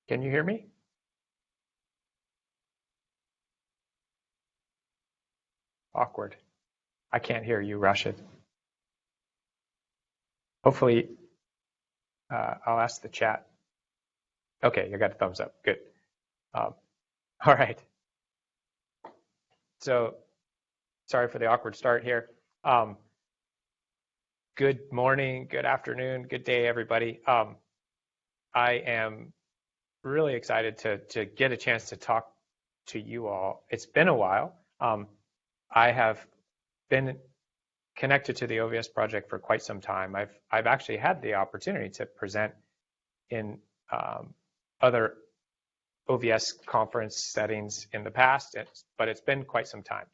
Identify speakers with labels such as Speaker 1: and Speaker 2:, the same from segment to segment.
Speaker 1: Can you hear me? Awkward. I can't hear you, Rashid. Hopefully, I'll ask the chat. Okay, you got a thumbs up. Good. All right. So, sorry for the awkward start here. Good morning, good afternoon, good day, everybody. I am really excited to get a chance to talk to you all. It's been a while. I have been connected to the OVS project for quite some time. I've actually had the opportunity to present in other OVS conference settings in the past, but it's been quite some time.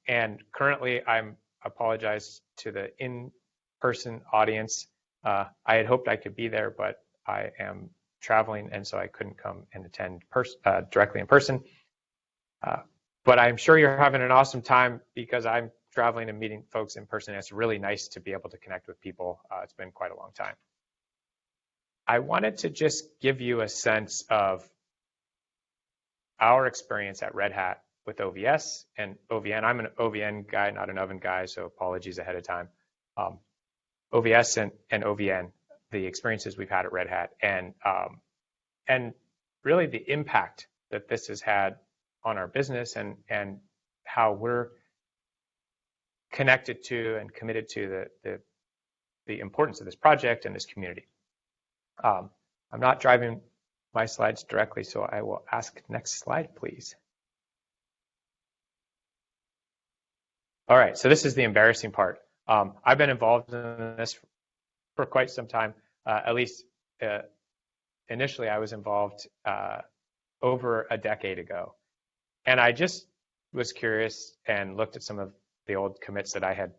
Speaker 1: And currently, I apologize to the in-person audience. I had hoped I could be there, but I am traveling, and so I couldn't come and attend directly in person. But I'm sure you're having an awesome time because I'm traveling and meeting folks in person. It's really nice to be able to connect with people. It's been quite a long time. I wanted to just give you a sense of our experience at Red Hat with OVS and OVN. I'm an OVN guy, not an oven guy, so apologies ahead of time. OVS and OVN, the experiences we've had at Red Hat, and really the impact that this has had on our business and how we're connected to and committed to the importance of this project and this community. I'm not driving my slides directly, so I will ask next slide, please. All right, so this is the embarrassing part. I've been involved in this for quite some time. At least initially, I was involved over a decade ago. And I just was curious and looked at some of the old commits that I had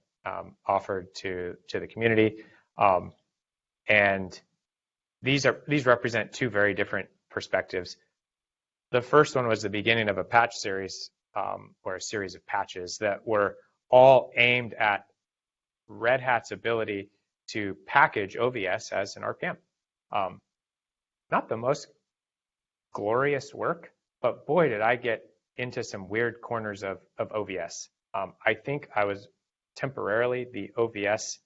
Speaker 1: offered to the community. And these represent two very different perspectives. The first one was the beginning of a patch series, or a series of patches that were all aimed at Red Hat's ability to package OVS as an RPM. Not the most glorious work, but boy, did I get into some weird corners of OVS. I think I was temporarily the OVS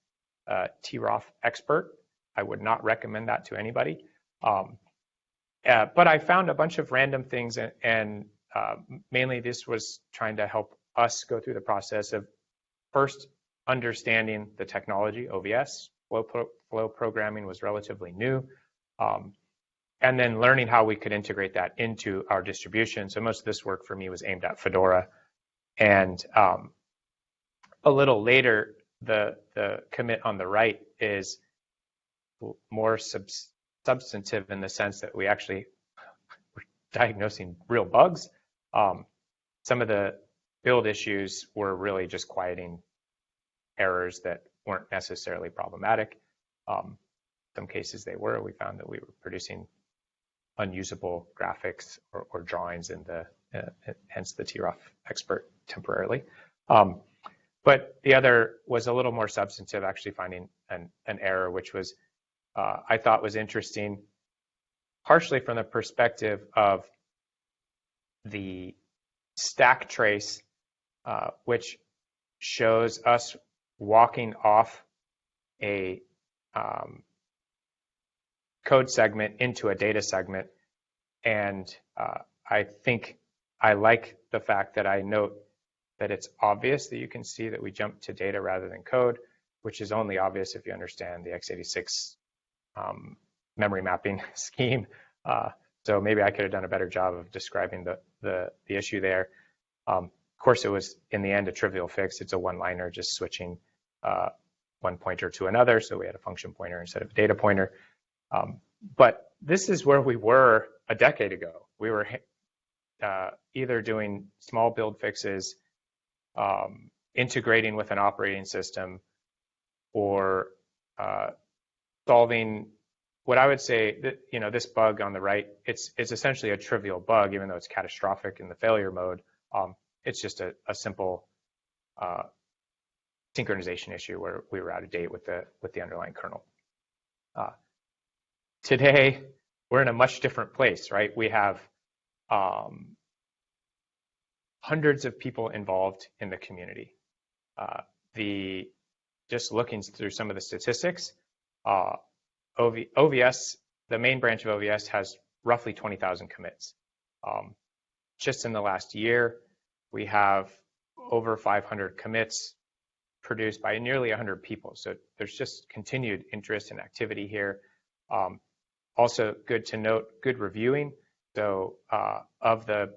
Speaker 1: TROF expert. I would not recommend that to anybody. But I found a bunch of random things, and mainly this was trying to help us go through the process of first understanding the technology, OVS. Flow programming was relatively new. And then learning how we could integrate that into our distribution. So most of this work for me was aimed at Fedora. And a little later, the commit on the right is more substantive in the sense that we actually were diagnosing real bugs. Some of the build issues were really just quieting errors that weren't necessarily problematic. Some cases they were. We found that we were producing unusable graphics or drawings in hence the TROF expert temporarily. But the other was a little more substantive, actually finding an error, which was I thought was interesting, partially from the perspective of the stack trace, which shows us walking off a code segment into a data segment. And I think I like the fact that I note that it's obvious that you can see that we jump to data rather than code, which is only obvious if you understand the x86 memory mapping scheme. So maybe I could have done a better job of describing the issue there. Of course, it was, in the end, a trivial fix. It's a one-liner, just switching one pointer to another. So we had a function pointer instead of a data pointer. But this is where we were a decade ago. We were either doing small build fixes, integrating with an operating system, or solving what I would say that, this bug on the right, it's essentially a trivial bug, even though it's catastrophic in the failure mode. It's just a simple synchronization issue where we were out of date with the underlying kernel. Today, we're in a much different place, right? We have hundreds of people involved in the community. Just looking through some of the statistics, OVS, the main branch of OVS, has roughly 20,000 commits. Just in the last year, we have over 500 commits produced by nearly 100 people. So there's just continued interest and activity here. Also good to note, good reviewing. So of the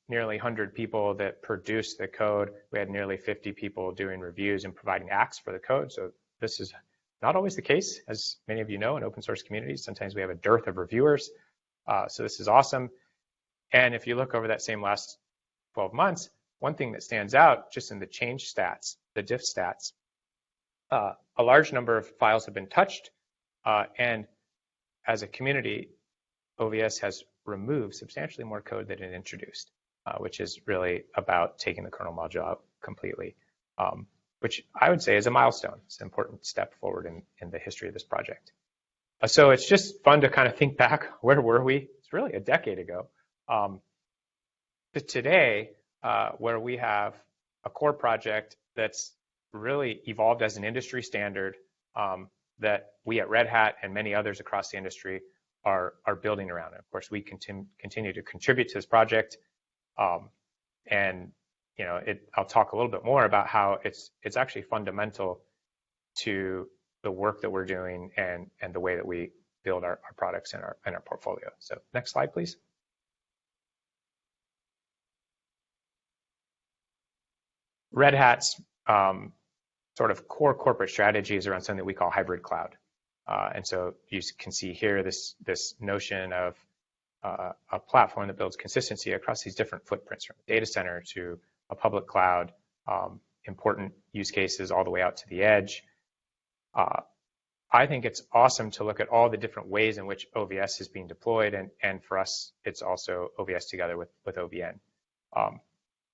Speaker 1: nearly 100 people that produced the code, we had nearly 50 people doing reviews and providing acts for the code. So this is not always the case, as many of you know, in open source communities. Sometimes we have a dearth of reviewers. So this is awesome. And if you look over that same last 12 months, one thing that stands out just in the change stats, the diff stats, a large number of files have been touched. And as a community, OVS has removed substantially more code than it introduced, which is really about taking the kernel module out completely, which I would say is a milestone. It's an important step forward in the history of this project. So it's just fun to kind of think back, where were we? It's really a decade ago. To today, where we have a core project that's really evolved as an industry standard that we at Red Hat and many others across the industry are building around. And of course, we continue to contribute to this project. And you know, I'll talk a little bit more about how it's actually fundamental to the work that we're doing and the way that we build our products and our portfolio. So next slide, please. Red Hat's sort of core corporate strategy is around something that we call hybrid cloud. And so you can see here this notion of a platform that builds consistency across these different footprints, from a data center to a public cloud, important use cases all the way out to the edge. I think it's awesome to look at all the different ways in which OVS is being deployed, and for us, it's also OVS together with OVN.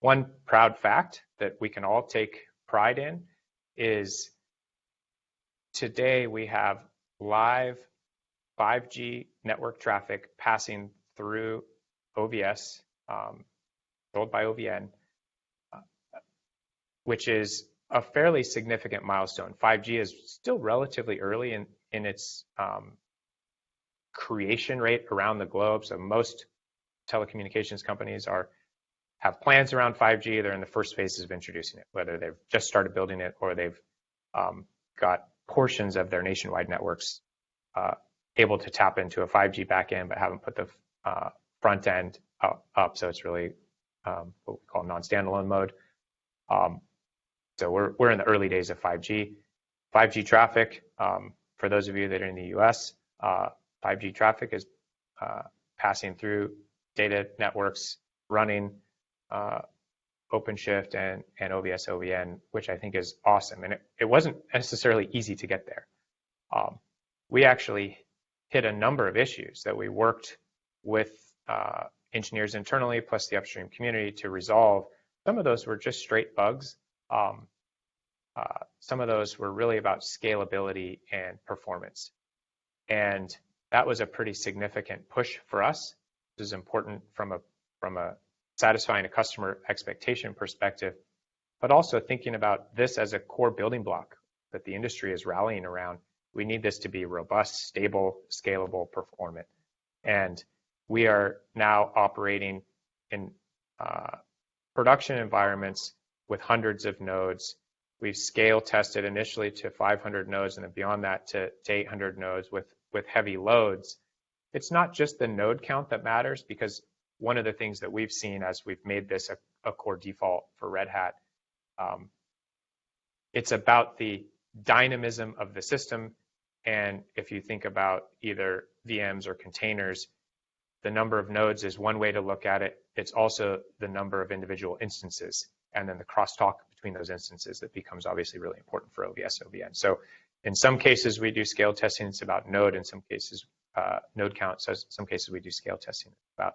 Speaker 1: One proud fact that we can all take pride in is today we have live 5G network traffic passing through OVS, controlled by OVN, which is a fairly significant milestone. 5G is still relatively early in its creation rate around the globe. So most telecommunications companies have plans around 5G. They're in the first phases of introducing it, whether they've just started building it or they've got portions of their nationwide networks able to tap into a 5G backend, but haven't put the front end up. So it's really what we call non-standalone mode. So we're in the early days of 5G. 5G traffic, for those of you that are in the US, 5G traffic is passing through data networks running OpenShift and OVS OVN, which I think is awesome. And it wasn't necessarily easy to get there. We actually hit a number of issues that we worked with engineers internally, plus the upstream community, to resolve. Some of those were just straight bugs. Some of those were really about scalability and performance. And that was a pretty significant push for us. This is important from a satisfying a customer expectation perspective, but also thinking about this as a core building block that the industry is rallying around. We need this to be robust, stable, scalable, performant. And we are now operating in production environments with hundreds of nodes. We've scale tested initially to 500 nodes and then beyond that to 800 nodes with heavy loads. It's not just the node count that matters, because one of the things that we've seen as we've made this a core default for Red Hat, it's about the dynamism of the system. And if you think about either VMs or containers, the number of nodes is one way to look at it. It's also the number of individual instances, and then the crosstalk between those instances that becomes obviously really important for OVS OVN. So in some cases we do scale testing, it's about node. In some cases, node count. So in some cases we do scale testing about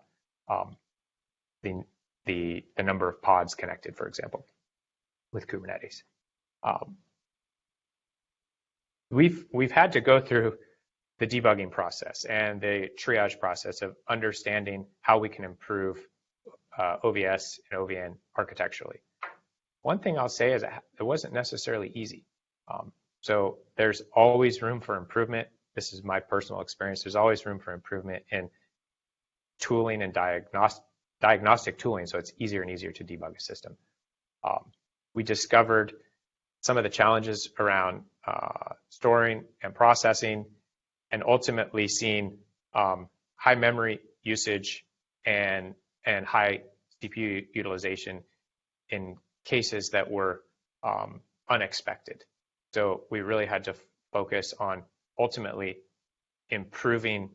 Speaker 1: the number of pods connected, for example, with Kubernetes. We've had to go through the debugging process and the triage process of understanding how we can improve OVS and OVN architecturally. One thing I'll say is it wasn't necessarily easy. So there's always room for improvement. This is my personal experience. There's always room for improvement in tooling and diagnostic tooling, so it's easier and easier to debug a system. We discovered some of the challenges around storing and processing, and ultimately seeing high memory usage and high CPU utilization in cases that were unexpected. So we really had to focus on ultimately improving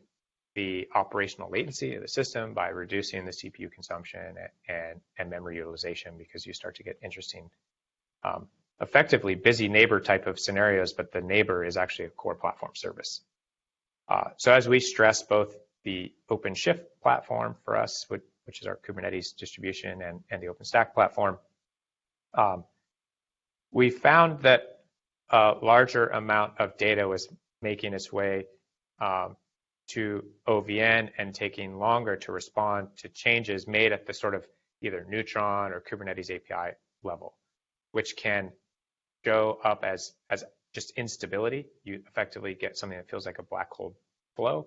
Speaker 1: the operational latency of the system by reducing the CPU consumption and memory utilization, because you start to get interesting, effectively busy neighbor type of scenarios, but the neighbor is actually a core platform service. So as we stress both the OpenShift platform for us, which is our Kubernetes distribution, and the OpenStack platform, we found that a larger amount of data was making its way to OVN and taking longer to respond to changes made at the sort of either Neutron or Kubernetes API level, which can show up as just instability. You effectively get something that feels like a black hole flow,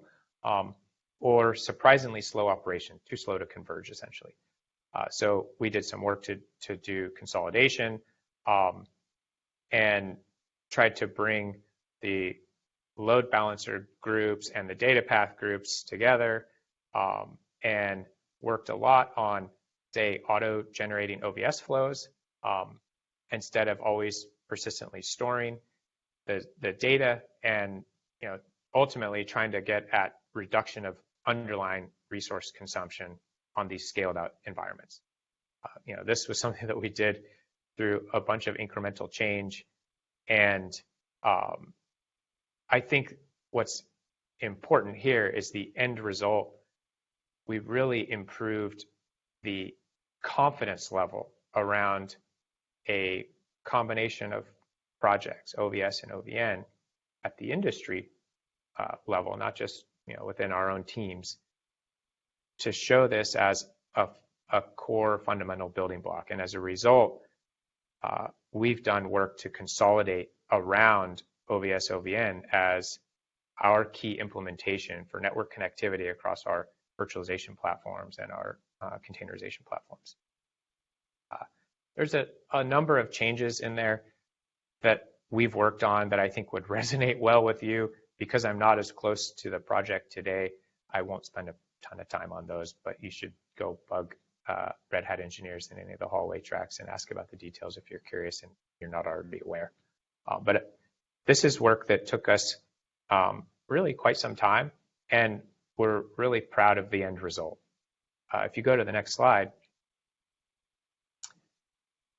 Speaker 1: or surprisingly slow operation, too slow to converge, essentially. So we did some work to do consolidation, and tried to bring the load balancer groups and the data path groups together, and worked a lot on, say, auto-generating OVS flows, instead of always persistently storing the data, and ultimately trying to get at reduction of underlying resource consumption on these scaled out environments. This was something that we did through a bunch of incremental change, and I think what's important here is the end result. We really improved the confidence level around a combination of projects, OVS and OVN, at the industry level, not just within our own teams, to show this as a core fundamental building block. And as a result, we've done work to consolidate around OVS OVN as our key implementation for network connectivity across our virtualization platforms and our containerization platforms. There's a number of changes in there that we've worked on that I think would resonate well with you. Because I'm not as close to the project today, I won't spend a ton of time on those, but you should go bug Red Hat engineers in any of the hallway tracks and ask about the details if you're curious and you're not already aware. But this is work that took us really quite some time, and we're really proud of the end result. If you go to the next slide,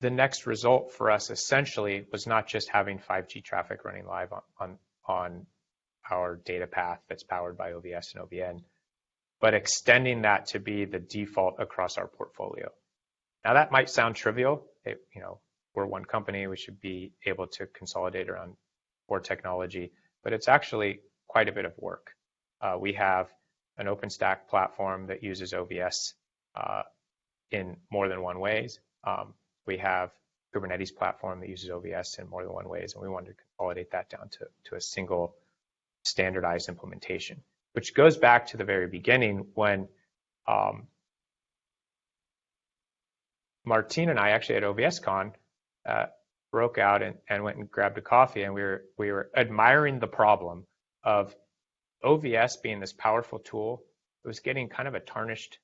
Speaker 1: the next result for us essentially was not just having 5G traffic running live on our data path that's powered by OVS and OVN, but extending that to be the default across our portfolio. Now that might sound trivial. We're one company, we should be able to consolidate around core technology, but it's actually quite a bit of work. We have an OpenStack platform that uses OVS in more than one ways. We have Kubernetes platform that uses OVS in more than one ways, and we wanted to consolidate that down to a single standardized implementation, which goes back to the very beginning when Martine and I actually at OVSCon broke out and went and grabbed a coffee, and we were admiring the problem of OVS being this powerful tool. It was getting kind of a tarnished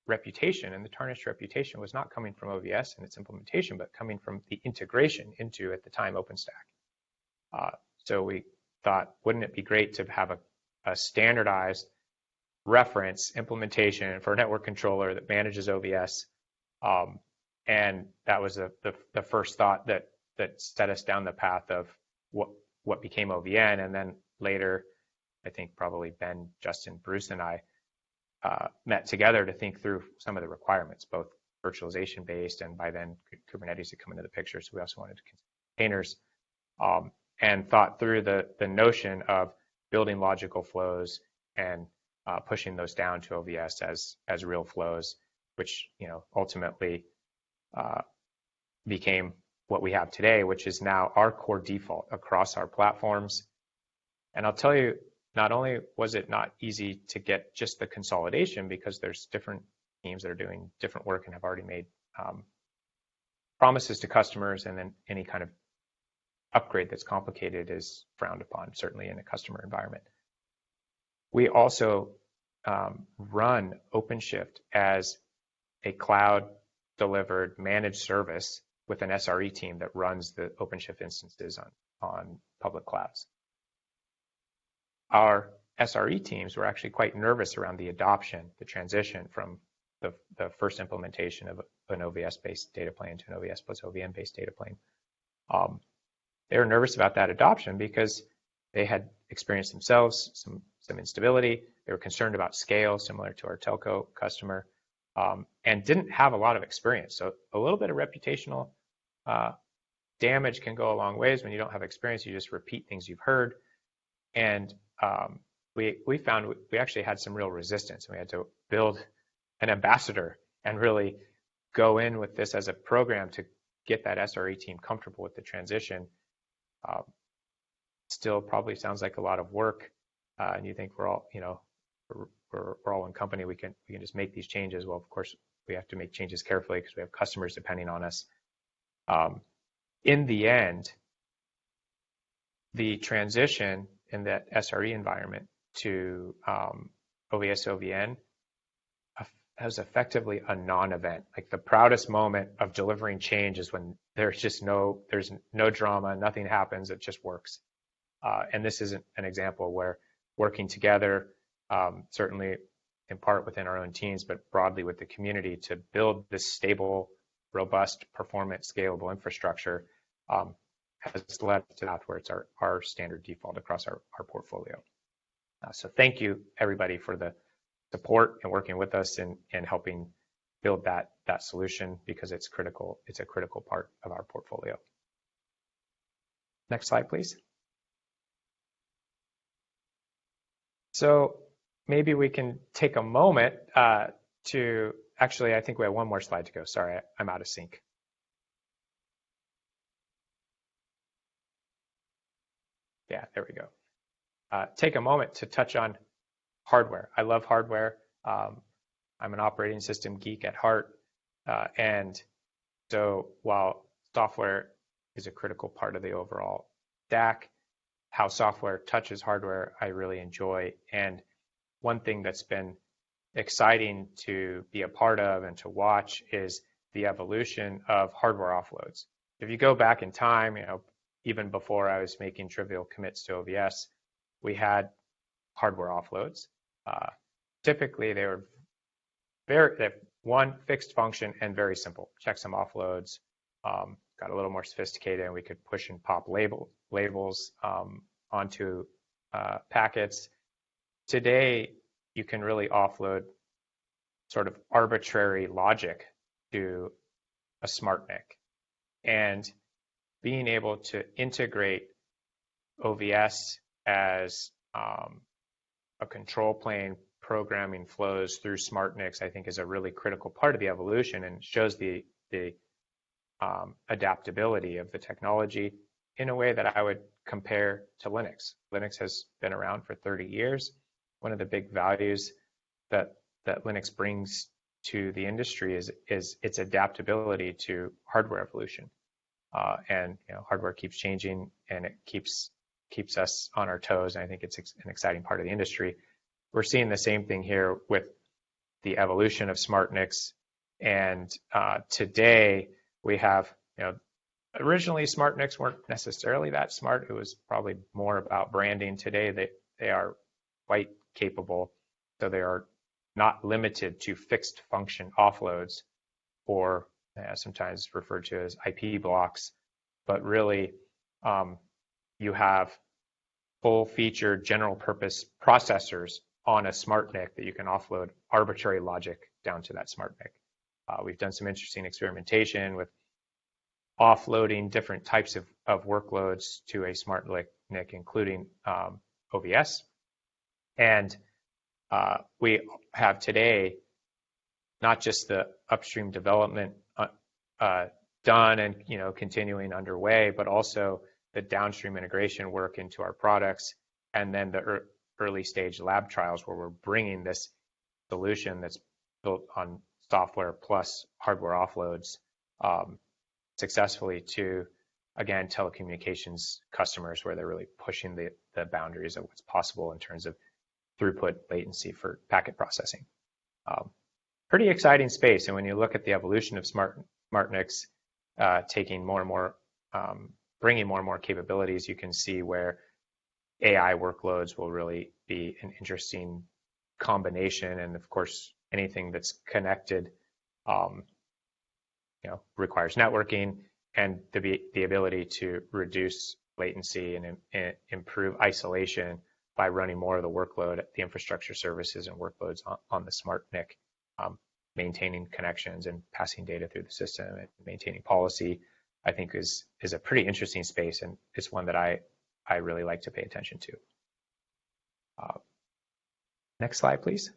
Speaker 1: reputation, and the tarnished reputation was not coming from OVS and its implementation, but coming from the integration into, at the time, OpenStack. So we thought, wouldn't it be great to have a standardized reference implementation for a network controller that manages OVS? And that was the first thought that set us down the path of what became OVN. And then later, I think probably Ben, Justin, Bruce, and I met together to think through some of the requirements, both virtualization based, and by then Kubernetes had come into the picture. So we also wanted to consider containers, and thought through the notion of building logical flows and pushing those down to OVS as real flows, which ultimately became what we have today, which is now our core default across our platforms. And I'll tell you, not only was it not easy to get just the consolidation, because there's different teams that are doing different work and have already made promises to customers, and then any kind of upgrade that's complicated is frowned upon, certainly in a customer environment. We also run OpenShift as a cloud-delivered managed service with an SRE team that runs the OpenShift instances on public clouds. Our SRE teams were actually quite nervous around the adoption, the transition from the first implementation of an OVS-based data plane to an OVS plus OVM-based data plane. They were nervous about that adoption because they had experienced themselves some instability. They were concerned about scale, similar to our telco customer, and didn't have a lot of experience. So a little bit of reputational damage can go a long ways. When you don't have experience, you just repeat things you've heard. And we found we actually had some real resistance. We had to build an ambassador and really go in with this as a program to get that SRE team comfortable with the transition. Still probably sounds like a lot of work, and you think we're all, we're all one company. We can just make these changes. Well, of course, we have to make changes carefully because we have customers depending on us. In the end, the transition in that SRE environment to OVS OVN was effectively a non-event. Like, the proudest moment of delivering change is when there's no drama, nothing happens, it just works. And this is an example where working together, certainly in part within our own teams, but broadly with the community, to build this stable, robust, performant, scalable infrastructure has led to that where it's our standard default across our portfolio. So thank you, everybody, for the support and working with us and helping build that solution, because it's critical. It's a critical part of our portfolio. Next slide, please. So maybe we can take a moment to actually, I think we have one more slide to go. Sorry, I'm out of sync. Yeah, there we go. Take a moment to touch on hardware. I love hardware. I'm an operating system geek at heart. And so while software is a critical part of the overall stack, how software touches hardware, I really enjoy. And one thing that's been exciting to be a part of and to watch is the evolution of hardware offloads. If you go back in time, even before I was making trivial commits to OVS, we had hardware offloads. Typically, they were one fixed function and very simple. Checksum offloads got a little more sophisticated, and we could push and pop labels onto packets. Today, you can really offload sort of arbitrary logic to a SmartNIC, and being able to integrate OVS as a control plane programming flows through SmartNICs, I think, is a really critical part of the evolution, and shows the adaptability of the technology in a way that I would compare to Linux. Linux has been around for 30 years. One of the big values that Linux brings to the industry is its adaptability to hardware evolution. And hardware keeps changing, and it keeps us on our toes. And I think it's an exciting part of the industry. We're seeing the same thing here with the evolution of SmartNICs. And today we have, originally SmartNICs weren't necessarily that smart. It was probably more about branding. Today they are quite capable. So they are not limited to fixed function offloads, or sometimes referred to as IP blocks, but really you have full feature general purpose processors on a SmartNIC that you can offload arbitrary logic down to that SmartNIC. We've done some interesting experimentation with offloading different types of workloads to a SmartNIC, including OVS. And we have today not just the upstream development done and continuing underway, but also the downstream integration work into our products, and then the early stage lab trials where we're bringing this solution that's built on software plus hardware offloads successfully to, again, telecommunications customers, where they're really pushing the boundaries of what's possible in terms of throughput latency for packet processing. Pretty exciting space. And when you look at the evolution of SmartNICs, taking more and more, bringing more and more capabilities, you can see where AI workloads will really be an interesting combination. And of course, anything that's connected, requires networking and the ability to reduce latency and improve isolation by running more of the workload at the infrastructure services and workloads on the SmartNIC, maintaining connections and passing data through the system and maintaining policy, I think is a pretty interesting space, and it's one that I really like to pay attention to. Next slide, please.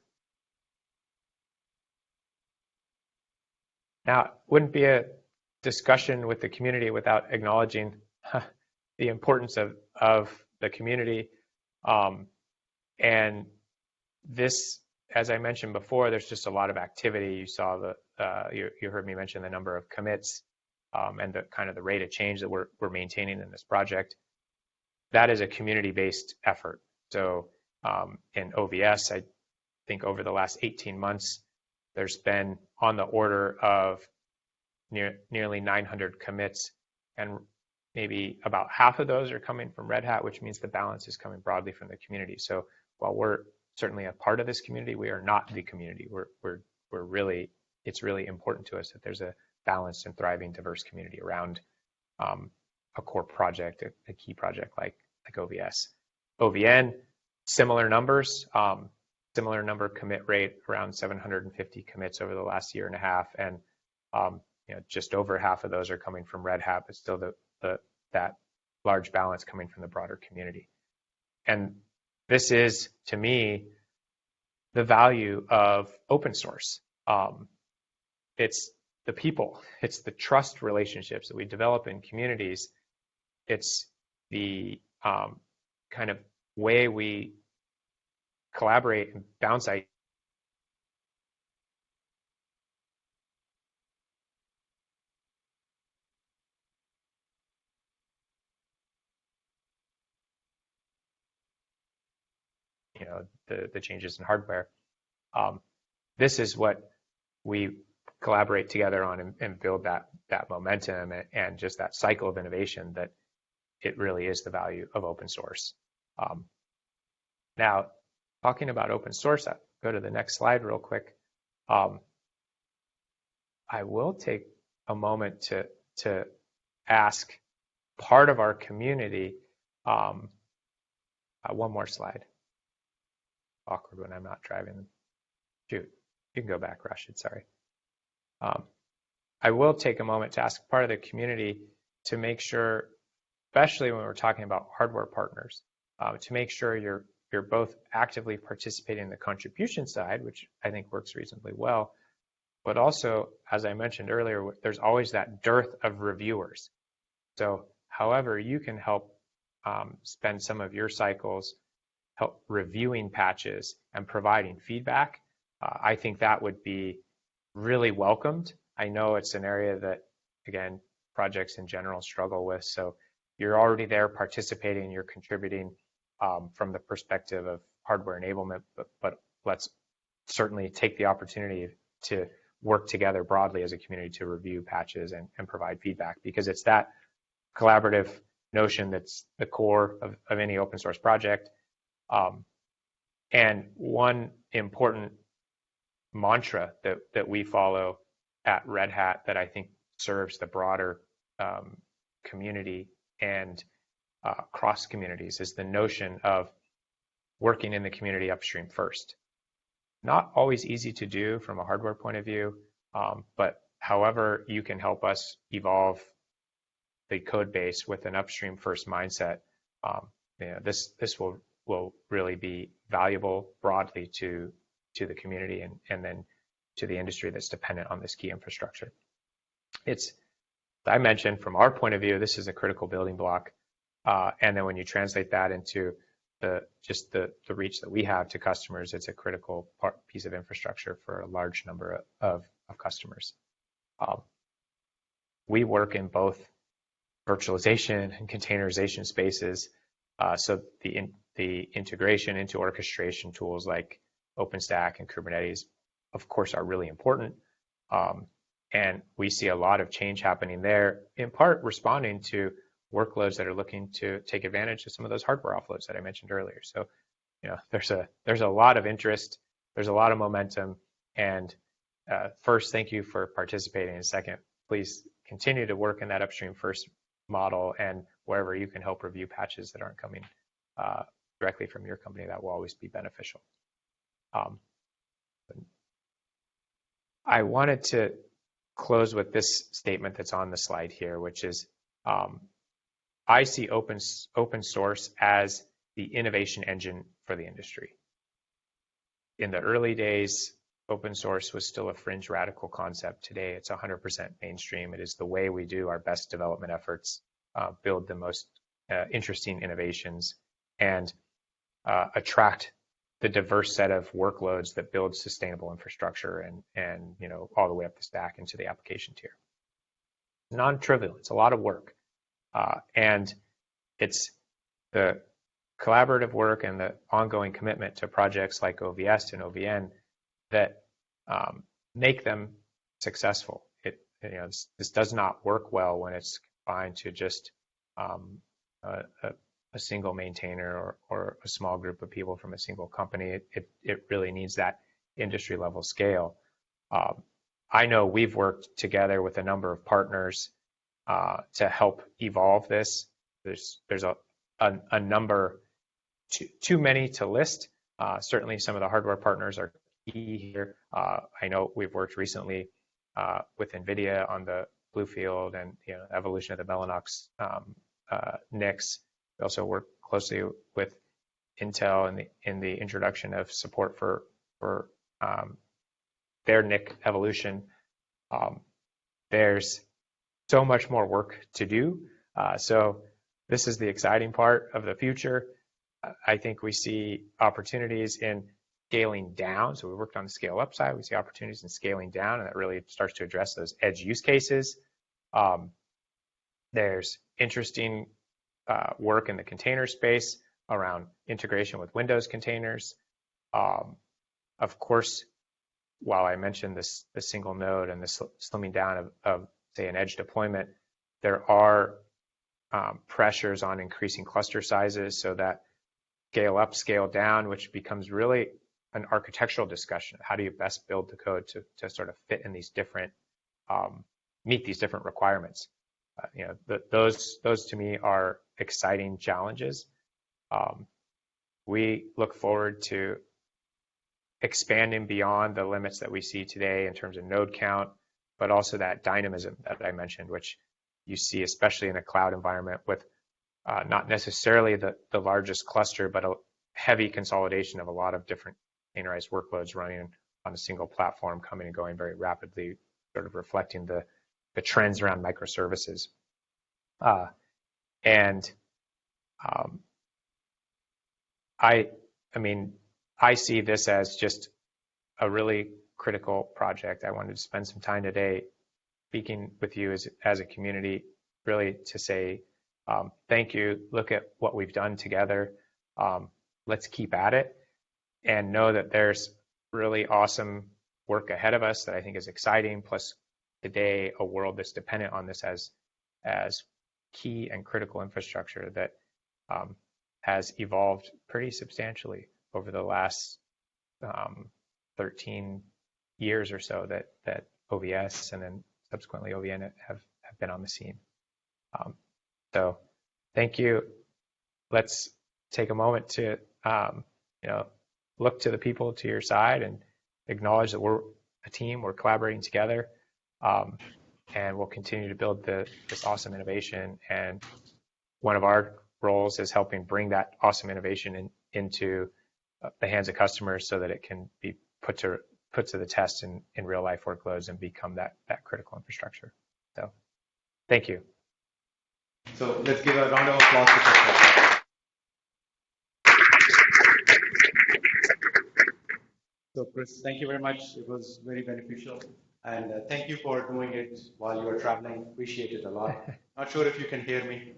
Speaker 1: Now, it wouldn't be a discussion with the community without acknowledging the importance of the community. And this, as I mentioned before, there's just a lot of activity. You saw you heard me mention the number of commits and the kind of the rate of change that we're maintaining in this project. That is a community-based effort. So in OVS, I think over the last 18 months, there's been on the order of nearly 900 commits, and maybe about half of those are coming from Red Hat, which means the balance is coming broadly from the community. So while we're certainly a part of this community, we are not the community. It's really important to us that there's a balanced and thriving, diverse community around a core project, a key project like OVS. OVN, similar numbers, similar number commit rate, around 750 commits over the last year and a half, and just over half of those are coming from Red Hat, but still that large balance coming from the broader community. And this is, to me, the value of open source. It's the people, it's the trust relationships that we develop in communities. It's the kind of way we collaborate and bounce ideas. The changes in hardware. This is what we collaborate together on and build that momentum and just that cycle of innovation, that it really is the value of open source. Now, talking about open source, I'll go to the next slide real quick. I will take a moment to ask part of our community, one more slide. Awkward when I'm not driving. Shoot, you can go back, Rashid, sorry. I will take a moment to ask part of the community to make sure, especially when we're talking about hardware partners, to make sure you're both actively participating in the contribution side, which I think works reasonably well, but also, as I mentioned earlier, there's always that dearth of reviewers. So however you can help spend some of your cycles help reviewing patches and providing feedback, I think that would be really welcomed. I know it's an area that, again, projects in general struggle with. So you're already there participating, you're contributing from the perspective of hardware enablement, but let's certainly take the opportunity to work together broadly as a community to review patches and provide feedback, because it's that collaborative notion that's the core of any open source project. And one important mantra that we follow at Red Hat that I think serves the broader community and cross communities is the notion of working in the community upstream first. Not always easy to do from a hardware point of view, but however you can help us evolve the code base with an upstream first mindset, this will will really be valuable broadly to the community and then to the industry that's dependent on this key infrastructure. It's, I mentioned from our point of view, this is a critical building block. And then when you translate that into the reach that we have to customers, it's a critical piece of infrastructure for a large number of customers. We work in both virtualization and containerization spaces. So the integration into orchestration tools like OpenStack and Kubernetes, of course, are really important. And we see a lot of change happening there, in part responding to workloads that are looking to take advantage of some of those hardware offloads that I mentioned earlier. So, there's a lot of interest, there's a lot of momentum. And first, thank you for participating. And second, please continue to work in that upstream first model, and wherever you can help review patches that aren't coming directly from your company, that will always be beneficial. I wanted to close with this statement that's on the slide here, which is I see open source as the innovation engine for the industry. In the early days, open source was still a fringe radical concept. Today, it's 100% mainstream. It is the way we do our best development efforts, build the most interesting innovations, and attract the diverse set of workloads that build sustainable infrastructure and all the way up the stack into the application tier. Non-trivial. It's a lot of work, and it's the collaborative work and the ongoing commitment to projects like OVS and OVN that make them successful. This does not work well when it's confined to just a single maintainer or a small group of people from a single company. It really needs that industry level scale. I know we've worked together with a number of partners to help evolve this. There's a number, too many to list. Certainly some of the hardware partners are key here. I know we've worked recently with NVIDIA on the Bluefield and evolution of the Mellanox NICs. We also work closely with Intel in the introduction of support for their NIC evolution. There's so much more work to do. So this is the exciting part of the future. I think we see opportunities in scaling down. So we worked on the scale up side. We see opportunities in scaling down, and that really starts to address those edge use cases. There's interesting work in the container space around integration with Windows containers. Of course, while I mentioned the single node and the slimming down of say an edge deployment, there are pressures on increasing cluster sizes so that scale up, scale down, which becomes really an architectural discussion. How do you best build the code to sort of fit in these different, meet these different requirements? Those to me are exciting challenges. We look forward to expanding beyond the limits that we see today in terms of node count, but also that dynamism that I mentioned, which you see especially in a cloud environment with not necessarily the largest cluster, but a heavy consolidation of a lot of different containerized workloads running on a single platform, coming and going very rapidly, sort of reflecting the trends around microservices. I see this as just a really critical project. I wanted to spend some time today speaking with you as a community, really to say thank you. Look at what we've done together. Let's keep at it and know that there's really awesome work ahead of us that I think is exciting. Plus, today, a world that's dependent on this as key and critical infrastructure that has evolved pretty substantially over the last 13 years or so that OVS and then subsequently OVN have been on the scene. So thank you. Let's take a moment to look to the people to your side and acknowledge that we're a team, we're collaborating together, and we'll continue to build this awesome innovation. And one of our roles is helping bring that awesome innovation into the hands of customers so that it can be put to the test in real life workloads and become that critical infrastructure. So thank you.
Speaker 2: So let's give a round of applause to Chris. So Chris, thank you very much. It was very beneficial. And thank you for doing it while you were traveling. Appreciate it a lot. Not sure if you can hear me.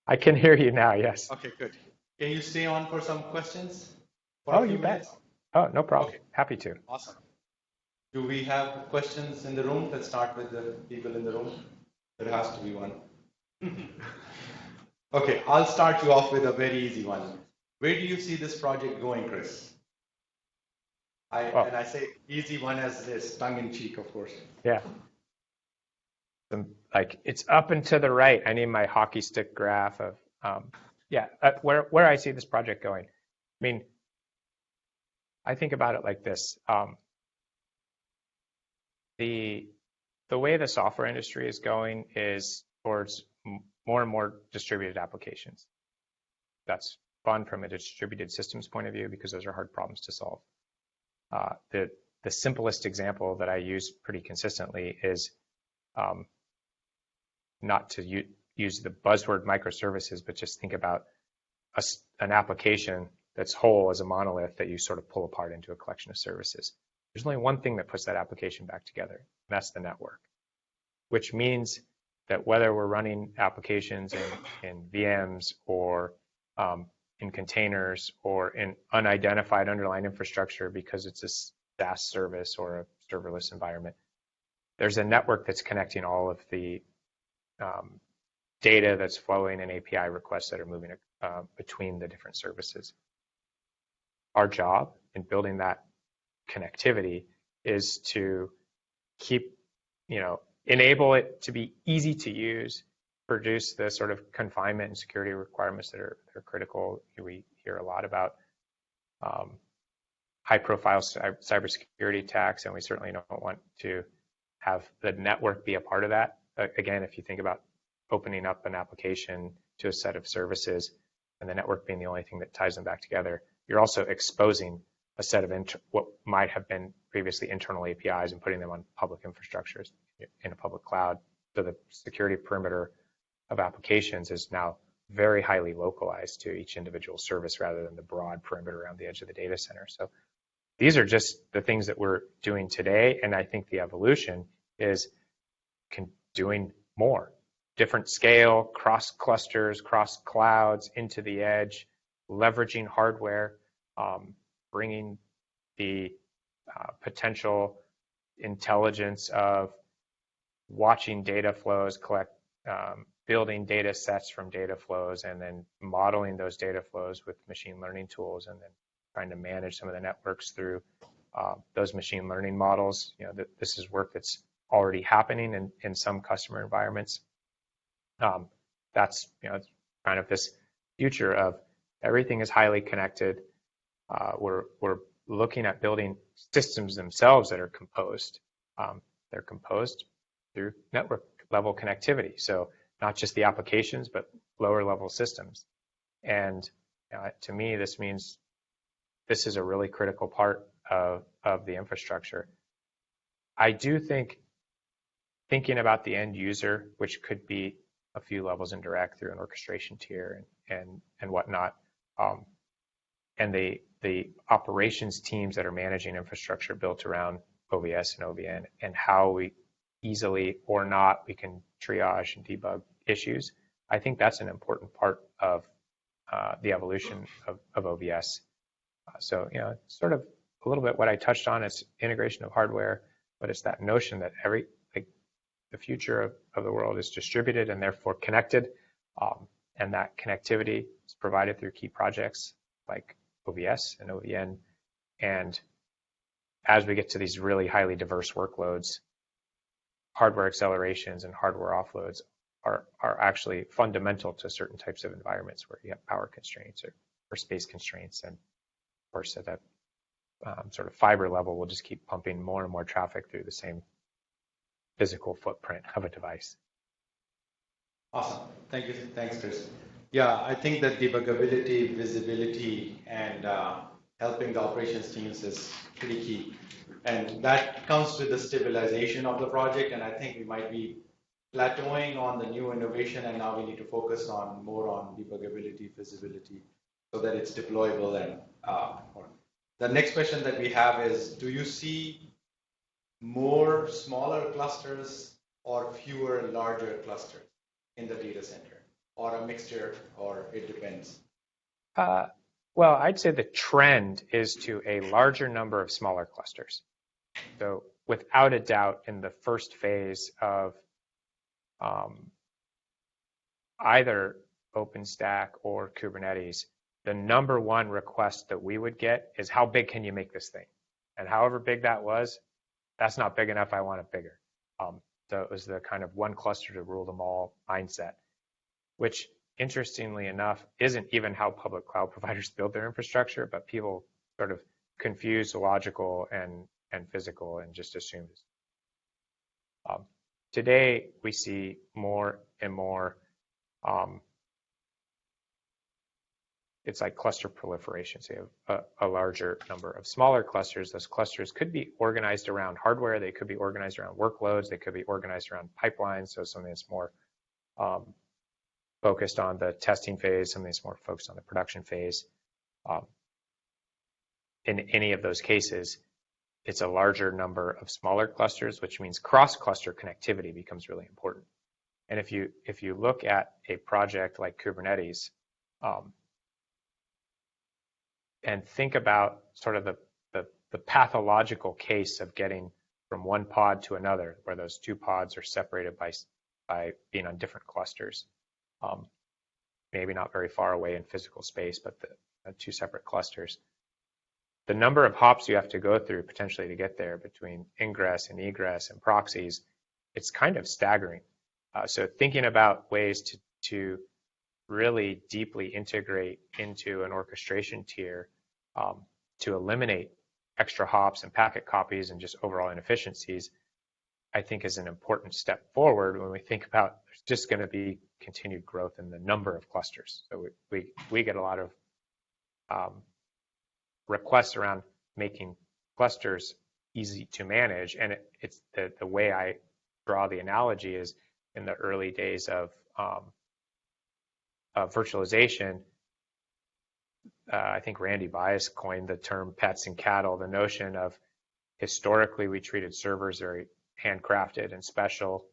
Speaker 1: I can hear you now, yes.
Speaker 2: Okay, good. Can you stay on for some questions?
Speaker 1: Oh, you bet. Oh, no problem. Okay. Happy to.
Speaker 2: Awesome. Do we have questions in the room? Let's start with the people in the room. There has to be one. Okay, I'll start you off with a very easy one. Where do you see this project going, Chris? And I say easy one as this, tongue in cheek, of course.
Speaker 1: Yeah. Like it's up and to the right. I need my hockey stick graph of, where I see this project going. I mean, I think about it like this. The way the software industry is going is towards more and more distributed applications. That's fun from a distributed systems point of view because those are hard problems to solve. The simplest example that I use pretty consistently is not to use the buzzword microservices, but just think about an application that's whole as a monolith that you sort of pull apart into a collection of services. There's only one thing that puts that application back together, and that's the network, which means that whether we're running applications in VMs or in containers or in unidentified underlying infrastructure because it's a SaaS service or a serverless environment, there's a network that's connecting all of the data that's flowing and API requests that are moving between the different services. Our job in building that connectivity is to enable it to be easy to use, produce the sort of confinement and security requirements that are critical. We hear a lot about high-profile cybersecurity attacks, and we certainly don't want to have the network be a part of that. Again, if you think about opening up an application to a set of services and the network being the only thing that ties them back together, you're also exposing a set of what might have been previously internal APIs and putting them on public infrastructures in a public cloud. So the security perimeter of applications is now very highly localized to each individual service rather than the broad perimeter around the edge of the data center. So these are just the things that we're doing today, and I think the evolution is doing more. Different scale, cross clusters, cross clouds, into the edge, leveraging hardware, bringing the potential intelligence of watching data flows, building data sets from data flows, and then modeling those data flows with machine learning tools, and then trying to manage some of the networks through those machine learning models. This is work that's already happening in some customer environments. That's kind of this future of everything is highly connected. We're looking at building systems themselves that are composed. They're composed through network level connectivity. So not just the applications, but lower level systems. And to me, this means this is a really critical part of the infrastructure. I do think thinking about the end user, which could be a few levels indirect through an orchestration tier and whatnot, and the operations teams that are managing infrastructure built around OVS and OVN, and how we easily or not we can triage and debug issues. I think that's an important part of the evolution of OVS. So it's sort of a little bit what I touched on. It's integration of hardware, but it's that notion that the future of the world is distributed and therefore connected, and that connectivity is provided through key projects like OVS and OVN. And as we get to these really highly diverse workloads, hardware accelerations and hardware offloads are actually fundamental to certain types of environments where you have power constraints or space constraints. And of course, at that sort of fiber level, we'll just keep pumping more and more traffic through the same physical footprint of a device.
Speaker 2: Awesome. Thank you. Thanks, Chris. Yeah, I think that debuggability, visibility, and helping the operations teams is pretty key. And that comes with the stabilization of the project. And I think we might be plateauing on the new innovation, and now we need to focus on more on debuggability, visibility, so that it's deployable. And the next question that we have is, do you see more smaller clusters or fewer larger clusters in the data center, or a mixture, or it depends?
Speaker 1: Well, I'd say the trend is to a larger number of smaller clusters. So without a doubt, in the first phase of either OpenStack or Kubernetes, the number one request that we would get is, how big can you make this thing? And however big that was, that's not big enough, I want it bigger. So it was the kind of one cluster to rule them all mindset, which interestingly enough isn't even how public cloud providers build their infrastructure, but people sort of confuse logical and physical and just assume. Today, we see more and more, it's like cluster proliferation. So you have a larger number of smaller clusters. Those clusters could be organized around hardware. They could be organized around workloads. They could be organized around pipelines. So something that's more focused on the testing phase, something that's more focused on the production phase. In any of those cases, it's a larger number of smaller clusters, which means cross-cluster connectivity becomes really important. And if you look at a project like Kubernetes, and think about sort of the pathological case of getting from one pod to another, where those two pods are separated by being on different clusters, maybe not very far away in physical space, but the two separate clusters. The number of hops you have to go through potentially to get there between ingress and egress and proxies, it's kind of staggering. So thinking about ways to really deeply integrate into an orchestration tier to eliminate extra hops and packet copies and just overall inefficiencies, I think is an important step forward when we think about there's just going to be continued growth in the number of clusters. So we get a lot of requests around making clusters easy to manage, and it's the way I draw the analogy is in the early days of virtualization. I think Randy Bias coined the term pets and cattle, the notion of historically we treated servers very handcrafted and special.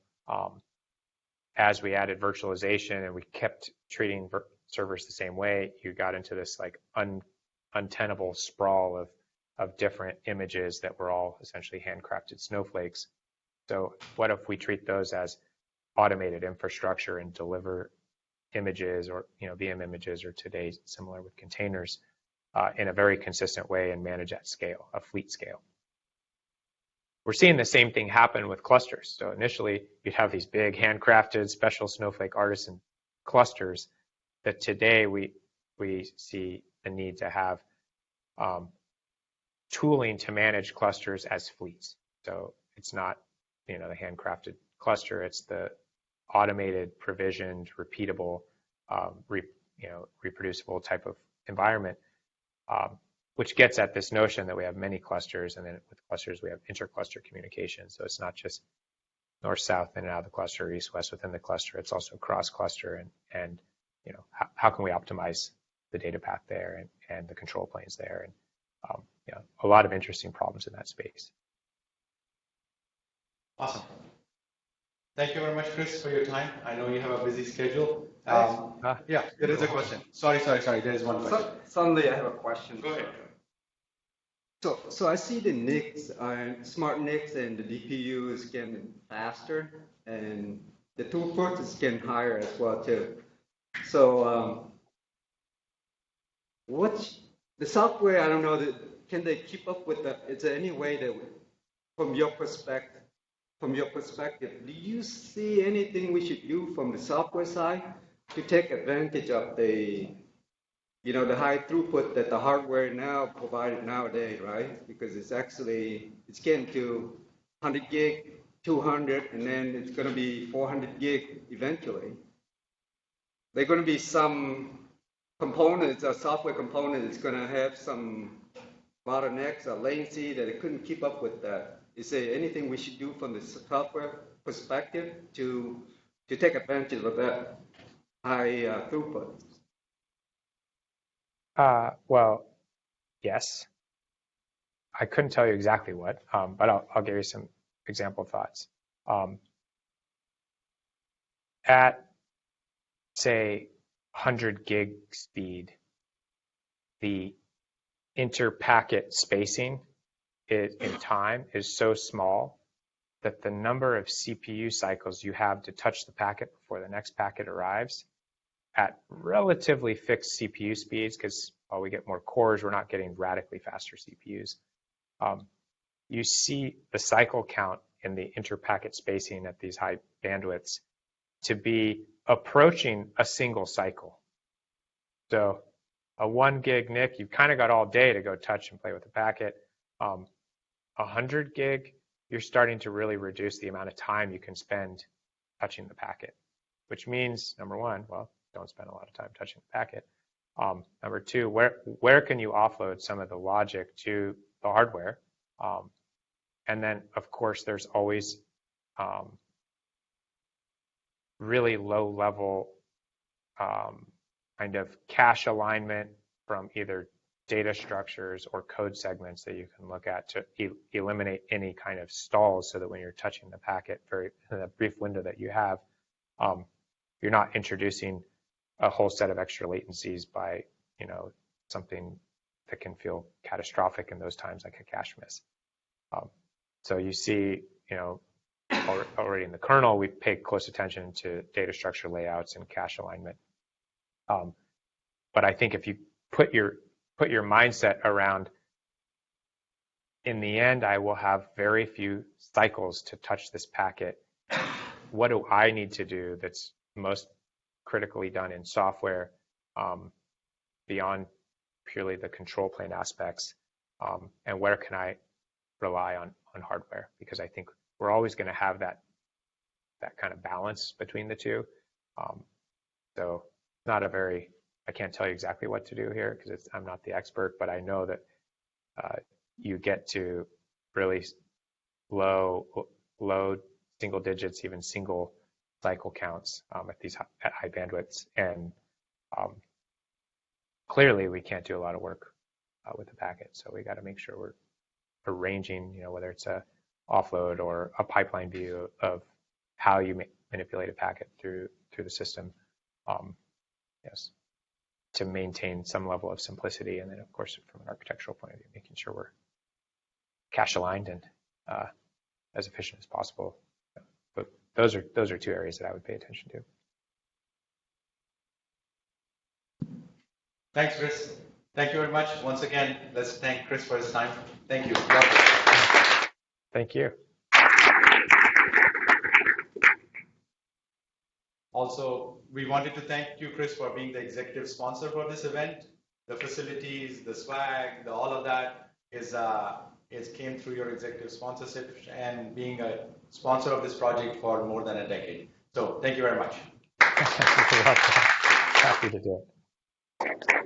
Speaker 1: As we added virtualization and we kept treating servers the same way, you got into this like untenable sprawl of different images that were all essentially handcrafted snowflakes. So what if we treat those as automated infrastructure and deliver images, or VM images, or today similar with containers, in a very consistent way and manage at scale, a fleet scale. We're seeing the same thing happen with clusters. So initially you'd have these big handcrafted special snowflake artisan clusters that today we see the need to have tooling to manage clusters as fleets. So it's not the handcrafted cluster, it's the automated, provisioned, repeatable, reproducible type of environment, which gets at this notion that we have many clusters, and then with clusters we have inter-cluster communication. So it's not just north-south in and out of the cluster, east-west within the cluster. It's also cross-cluster, and how can we optimize the data path there and the control planes there, and a lot of interesting problems in that space.
Speaker 2: Awesome. Thank you very much, Chris, for your time. I know you have a busy schedule. Yeah, there is a question. Sorry. There is one question.
Speaker 3: Suddenly, I have a question.
Speaker 2: Go ahead.
Speaker 3: So I see the NICs, smart NICs, and the DPU is getting faster, and the throughput is getting higher as well too. So what's the software? I don't know. Can they keep up with that? Is there any way that, from your perspective, do you see anything we should do from the software side to take advantage of the high throughput that the hardware now provided nowadays, right? Because it's getting to 100 gig, 200, and then it's going to be 400 gig eventually. there are going to be some components, a software component that's going to have some bottlenecks or latency that it couldn't keep up with that. Is there anything we should do from the software perspective to take advantage of that high throughput?
Speaker 1: Well, yes. I couldn't tell you exactly what, but I'll give you some example thoughts. At, say, 100 gig speed, the inter-packet spacing in time is so small that the number of CPU cycles you have to touch the packet before the next packet arrives at relatively fixed CPU speeds, because while we get more cores, we're not getting radically faster CPUs. You see the cycle count in the inter-packet spacing at these high bandwidths to be approaching a single cycle. So a 1 gig NIC, you've kind of got all day to go touch and play with the packet. 100 gig, you're starting to really reduce the amount of time you can spend touching the packet, which means, number one, well, don't spend a lot of time touching the packet. Number two, where can you offload some of the logic to the hardware? And then, of course, there's always really low level kind of cache alignment from either data structures or code segments that you can look at to eliminate any kind of stalls, so that when you're touching the packet in a brief window that you have, you're not introducing a whole set of extra latencies by, something that can feel catastrophic in those times, like a cache miss. So you see, already in the kernel, we pay close attention to data structure layouts and cache alignment. But I think if you put your mindset around, in the end, I will have very few cycles to touch this packet. What do I need to do that's most critically done in software, beyond purely the control plane aspects, and where can I rely on hardware? Because I think we're always going to have that kind of balance between the two. So not I can't tell you exactly what to do here, because I'm not the expert, but I know that you get to really low single digits, even single cycle counts at high bandwidths. And clearly we can't do a lot of work with the packet. So we got to make sure we're arranging, whether it's a offload or a pipeline view of how you manipulate a packet through the system. Yes, to maintain some level of simplicity, and then of course from an architectural point of view, making sure we're cache aligned and as efficient as possible. But those are two areas that I would pay attention to.
Speaker 2: Thanks, Chris. Thank you very much. Once again, let's thank Chris for his time. Thank you.
Speaker 1: Thank you.
Speaker 2: Also, we wanted to thank you, Chris, for being the executive sponsor for this event. The facilities, the swag, all of that came through your executive sponsorship and being a sponsor of this project for more than a decade. So thank you very much.
Speaker 1: Happy to do it.